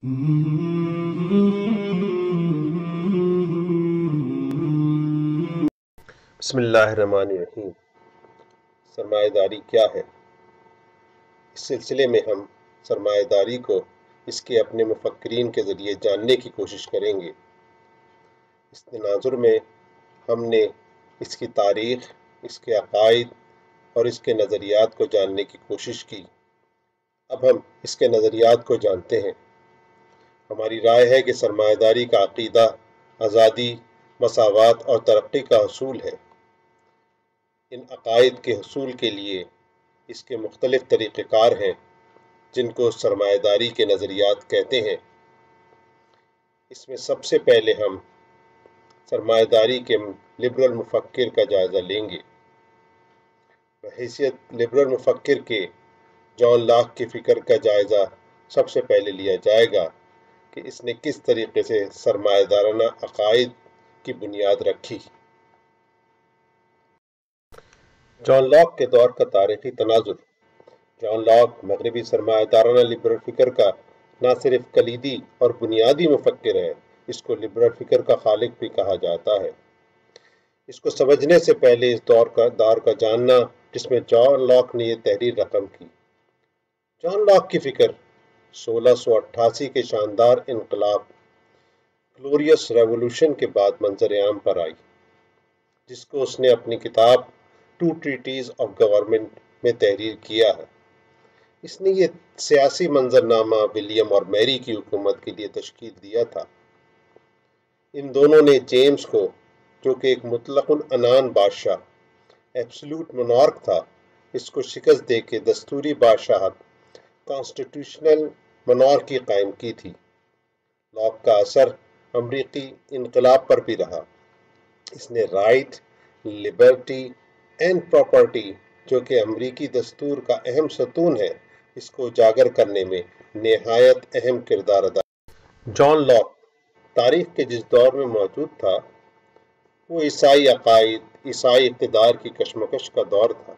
بسم اللہ الرحمن الرحیم۔ سرمایہ داری کیا ہے؟ اس سلسلے میں ہم سرمایہ داری کو اس کے اپنے مفکرین کے ذریعے جاننے کی کوشش کریں گے۔ اس تناظر میں ہم نے اس کی تاریخ، اس کے عقائد اور اس کے نظریات کو جاننے کی کوشش کی۔ اب ہم اس کے نظریات کو جانتے ہیں۔ ہماری رائے ہے کہ سرمایہ داری کا عقیدہ آزادی، مساوات اور ترقی کا حصول ہے۔ ان عقائد کے حصول کے لیے اس کے مختلف طریقہ کار ہیں جن کو سرمایہ داری کے نظریات کہتے ہیں۔ اس میں سب سے پہلے ہم سرمایہ داری کے لبرل مفکر کا جائزہ لیں گے۔ بحیثیت لبرل مفکر کے جان لاک کی فکر کا جائزہ سب سے پہلے لیا جائے گا کہ اس نے کس طریقے سے سرمایہ دارانہ عقائد کی بنیاد رکھی۔ جان لاک کے دور کا تاریخی تناظر۔ جان لاک مغربی سرمایہ دارانہ لبرل فکر کا نہ صرف کلیدی اور بنیادی مفکر ہے، اس کو لبرل فکر کا خالق بھی کہا جاتا ہے۔ اس کو سمجھنے سے پہلے اس دور کا جاننا جس میں جان لاک نے یہ تحریر رقم کی۔ جان لاک کی فکر 1688 کے شاندار انقلاب گلوریس ریولوشن کے بعد منظر عام پر آئی، جس کو اس نے اپنی کتاب ٹو ٹریٹیز آف گورنمنٹ میں تحریر کیا ہے۔ اس نے یہ سیاسی منظرنامہ ولیم اور میری کی حکومت کے لیے تشکیل دیا تھا۔ ان دونوں نے جیمز کو، جو کہ ایک مطلق العنان بادشاہ ایبسولوٹ مونارک تھا، اس کو شکست دے کے دستوری بادشاہت کانسٹیٹیوشنل مونارکی قائم کی تھی۔ لاک کا اثر امریکی انقلاب پر بھی رہا۔ اس نے رائٹ، لبرٹی اینڈ پراپرٹی، جو کہ امریکی دستور کا اہم ستون ہے، اس کو اجاگر کرنے میں نہایت اہم کردار ادا کیا۔ جان لاک تاریخ کے جس دور میں موجود تھا وہ عیسائی عقائد، عیسائی اقتدار کی کشمکش کا دور تھا۔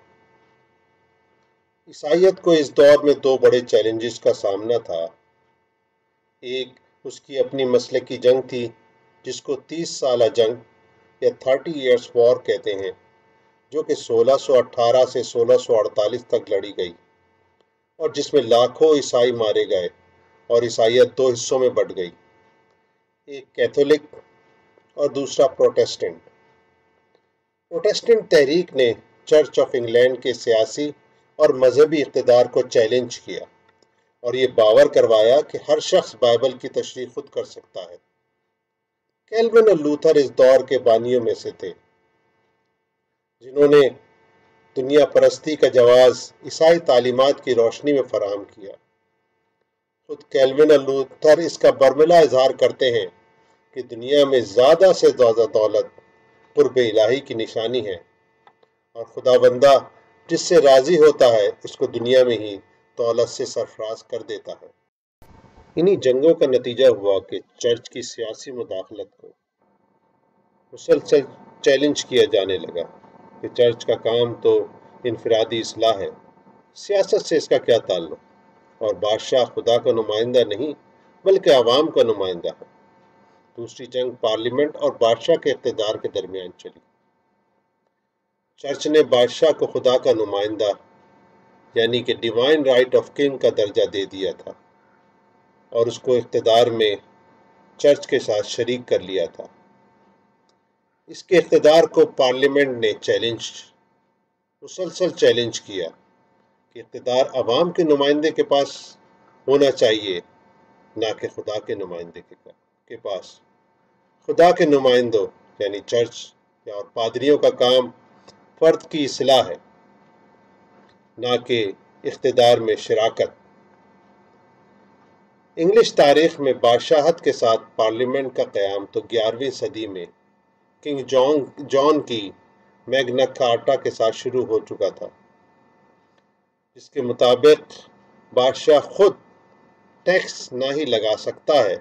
عیسائیت کو اس دور میں دو بڑے چیلنجز کا سامنا تھا۔ ایک اس کی اپنی مسلکی جنگ تھی، جس کو 30 سالہ جنگ یا 30 ایئرس وار کہتے ہیں، جو کہ 1618 سے 1648 تک لڑی گئی اور جس میں لاکھوں عیسائی مارے گئے اور عیسائیت دو حصوں میں بٹ گئی، ایک کیتھولک اور دوسرا پروٹسٹنٹ۔ پروٹسٹنٹ تحریک نے چرچ آف انگلینڈ کے سیاسی اور مذہبی اقتدار کو چیلنج کیا اور یہ باور کروایا کہ ہر شخص بائبل کی تشریح خود کر سکتا ہے۔ کیلوین اور لوتھر اس دور کے بانیوں میں سے تھے، جنہوں نے دنیا پرستی کا جواز عیسائی تعلیمات کی روشنی میں فراہم کیا۔ خود کیلوین اور لوتھر اس کا برملا اظہار کرتے ہیں کہ دنیا میں زیادہ سے زیادہ دولت قرب الہی کی نشانی ہے اور خدا بندہ جس سے راضی ہوتا ہے اس کو دنیا میں ہی دولت سے سرفراز کر دیتا ہے۔ انہی جنگوں کا نتیجہ ہوا کہ چرچ کی سیاسی مداخلت کو مسلسل چیلنج کیا جانے لگا کہ چرچ کا کام تو انفرادی اصلاح ہے، سیاست سے اس کا کیا تعلق، اور بادشاہ خدا کا نمائندہ نہیں بلکہ عوام کا نمائندہ ہے۔ دوسری جنگ پارلیمنٹ اور بادشاہ کے اقتدار کے درمیان چلی۔ چرچ نے بادشاہ کو خدا کا نمائندہ یعنی کہ ڈیوائن رائٹ آف کنگ کا درجہ دے دیا تھا اور اس کو اقتدار میں چرچ کے ساتھ شریک کر لیا تھا۔ اس کے اقتدار کو پارلیمنٹ نے مسلسل چیلنج کیا کہ اقتدار عوام کے نمائندے کے پاس ہونا چاہیے، نہ کہ خدا کے نمائندے کے پاس۔ خدا کے نمائندوں یعنی چرچ اور پادریوں کا کام فرد کی اصلاح ہے، نہ کہ اقتدار میں شراکت۔ انگلش تاریخ میں بادشاہت کے ساتھ پارلیمنٹ کا قیام تو 11ویں صدی میں کنگ جان کی میگنا کارٹا کے ساتھ شروع ہو چکا تھا، جس کے مطابق بادشاہ خود ٹیکس نہ ہی لگا سکتا ہے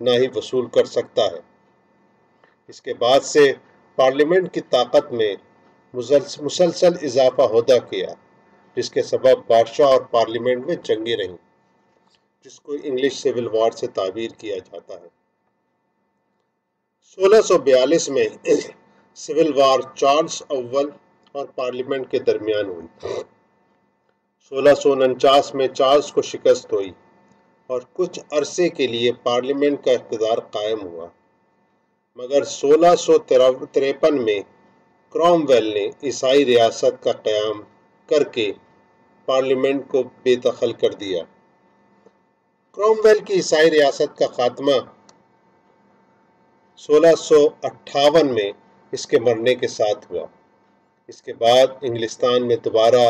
نہ ہی وصول کر سکتا ہے۔ اس کے بعد سے پارلیمنٹ کی طاقت میں مسلسل اضافہ ہوتا گیا، جس کے سبب بادشاہ اور پارلیمنٹ میں جنگیں رہیں۔ جس کو انگلش سول وار سے تعبیر کیا جاتا ہے۔ 1642 میں سول وار چارلس اول اور پارلیمنٹ کے درمیان ہوئی۔ 1649 میں چارلس کو شکست ہوئی اور کچھ عرصے کے لیے پارلیمنٹ کا اقتدار قائم ہوا، مگر 1653 میں کروم ویل نے عیسائی ریاست کا قیام کر کے پارلیمنٹ کو بے دخل کر دیا۔ کروم ویل کی عیسائی ریاست کا خاتمہ 1658 میں اس کے مرنے کے ساتھ ہوا۔ اس کے بعد انگلستان میں دوبارہ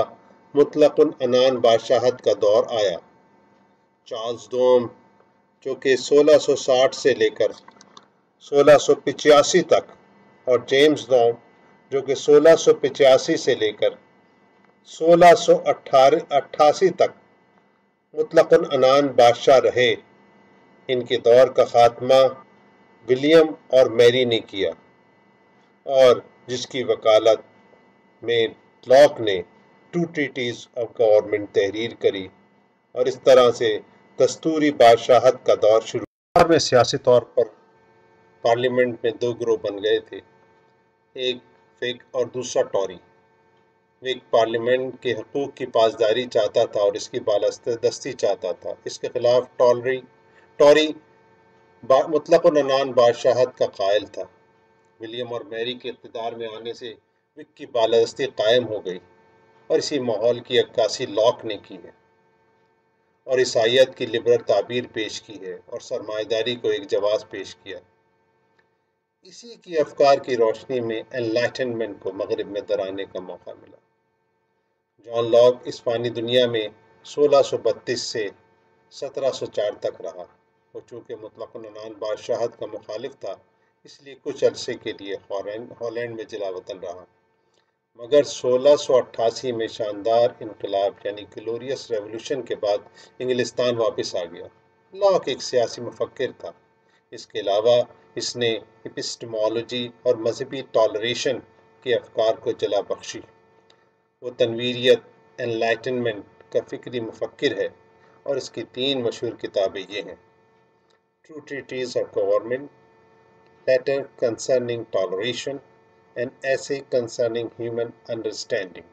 مطلق العنان بادشاہت کا دور آیا۔ چارلس دوم جو کہ 1660 سے لے کر 1685 تک اور جیمز دوم جو کہ 1685 سے لے کر 1688 تک مطلق العنان بادشاہ رہے۔ ان کے دور کا خاتمہ ولیم اور میری نے کیا، اور جس کی وکالت میں لاک نے ٹو ٹریٹیز آف گورنمنٹ تحریر کری، اور اس طرح سے دستوری بادشاہت کا دور شروع میں سیاسی طور پر پارلیمنٹ میں دو گروہ بن گئے تھے، ایک ویک اور دوسرا ٹوری۔ ویک پارلیمنٹ کے حقوق کی پاسداری چاہتا تھا اور اس کی بالادستی چاہتا تھا، اس کے خلاف ٹوری مطلق العنان بادشاہت کا قائل تھا۔ ولیم اور میری کے اقتدار میں آنے سے وک کی بالادستی قائم ہو گئی، اور اسی ماحول کی عکاسی لاک نے کی ہے، اور عیسائیت کی لبرل تعبیر پیش کی ہے، اور سرمایہ داری کو ایک جواز پیش کیا۔ اسی کی افکار کی روشنی میں انلائٹنمنٹ کو مغرب میں درانے کا موقع ملا۔ جان لاک اس فانی دنیا میں 1632 سے 1704 تک رہا۔ وہ چونکہ مطلق العنان بادشاہت کا مخالف تھا، اس لیے کچھ عرصے کے لیے ہالینڈ میں جلا وطن رہا، مگر 1688 میں شاندار انقلاب یعنی گلوریس ریولوشن کے بعد انگلستان واپس آ گیا۔ لاک ایک سیاسی مفکر تھا۔ اس کے علاوہ اس نے اپسٹمالوجی اور مذہبی ٹالریشن کے افکار کو جلا بخشی۔ وہ تنویریت انلائٹنمنٹ کا فکری مفکر ہے، اور اس کی 3 مشہور کتابیں یہ ہیں: two treatises of government, letter concerning toleration, and essay concerning human understanding.